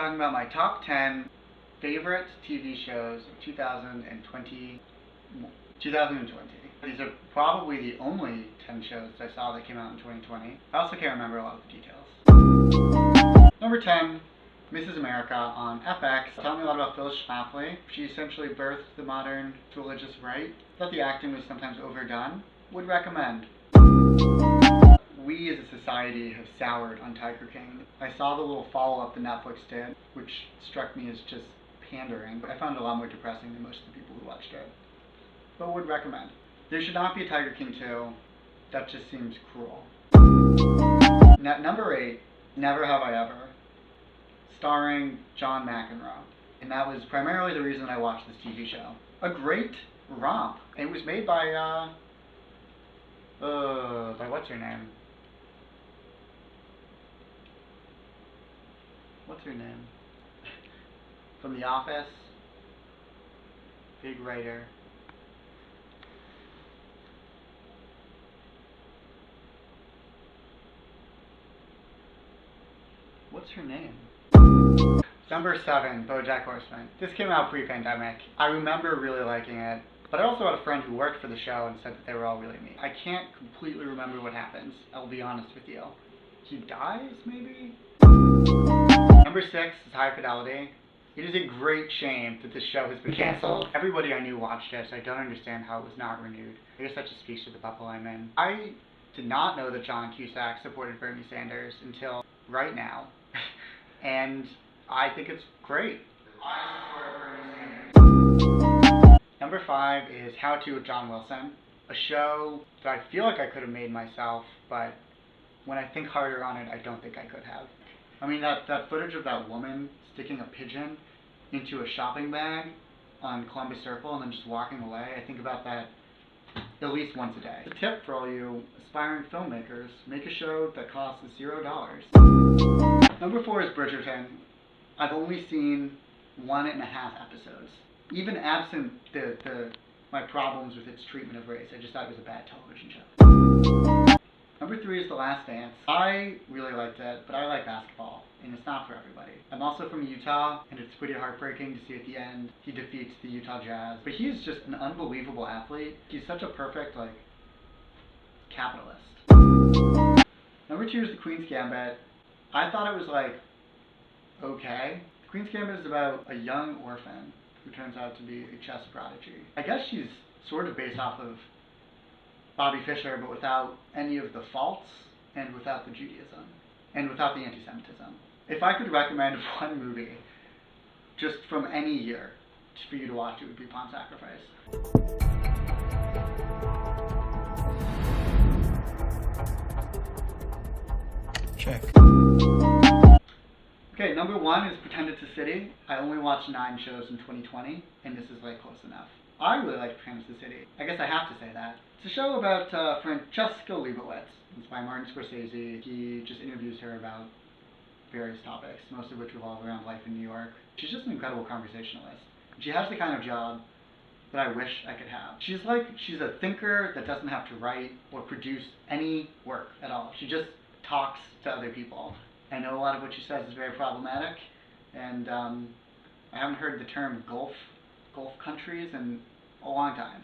talking about my top 10 favorite TV shows of 2020. These are probably the only 10 shows that I saw that came out in 2020. I also can't remember a lot of the details. Number 10, Mrs. America on FX. Taught me a lot about Phyllis Schlafly. She essentially birthed the modern religious right. Thought the acting was sometimes overdone. Would recommend. We as a society have soured on Tiger King. I saw the little follow-up that Netflix did, which struck me as just pandering. I found it a lot more depressing than most of the people who watched it. But would recommend. There should not be a Tiger King 2. That just seems cruel. Number 8, Never Have I Ever, starring John McEnroe. And that was primarily the reason I watched this TV show. A great romp. It was made by what's her name? What's her name? From The Office. Big writer. What's her name? Number 7, BOJACK Horseman. This came out pre-pandemic. I remember really liking it, but I also had a friend who worked for the show and said that they were all really mean. I can't completely remember what happens, I'll be honest with you. He dies, maybe? Number 6 is High Fidelity. It is a great shame that this show has been canceled. Everybody I knew watched it, so I don't understand how it was not renewed. I guess that just speaks to the bubble I'm in. I did not know that John Cusack supported Bernie Sanders until right now. And I think it's great. I support Bernie Sanders. Number 5 is How To with John Wilson. A show that I feel like I could have made myself, but when I think harder on it, I don't think I could have. I mean, that footage of that woman sticking a pigeon into a shopping bag on Columbus Circle and then just walking away, I think about that at least once a day. A tip for all you aspiring filmmakers, make a show that costs $0. Number 4 is Bridgerton. I've only seen 1.5 episodes. Even absent my problems with its treatment of race, I just thought it was a bad television show. Number 3 is The Last Dance. I really liked it, but I like basketball, and it's not for everybody. I'm also from Utah, and it's pretty heartbreaking to see at the end he defeats the Utah Jazz. But he is just an unbelievable athlete. He's such a perfect, capitalist. Number 2 is The Queen's Gambit. I thought it was, okay. The Queen's Gambit is about a young orphan who turns out to be a chess prodigy. I guess she's sort of based off of Bobby Fischer, but without any of the faults, and without the Judaism, and without the anti-Semitism. If I could recommend one movie, just from any year, for you to watch, it would be Pawn Sacrifice. Check. Okay, number 1 is Pretend It's a City. I only watched 9 shows in 2020, and this is close enough. I really like Pretend It's a City. I guess I have to say that. It's a show about Francesca Leibowitz. It's by Martin Scorsese. He just interviews her about various topics, most of which revolve around life in New York. She's just an incredible conversationalist. She has the kind of job that I wish I could have. She's a thinker that doesn't have to write or produce any work at all. She just talks to other people. I know a lot of what she says is very problematic, and I haven't heard the term Gulf countries in a long time.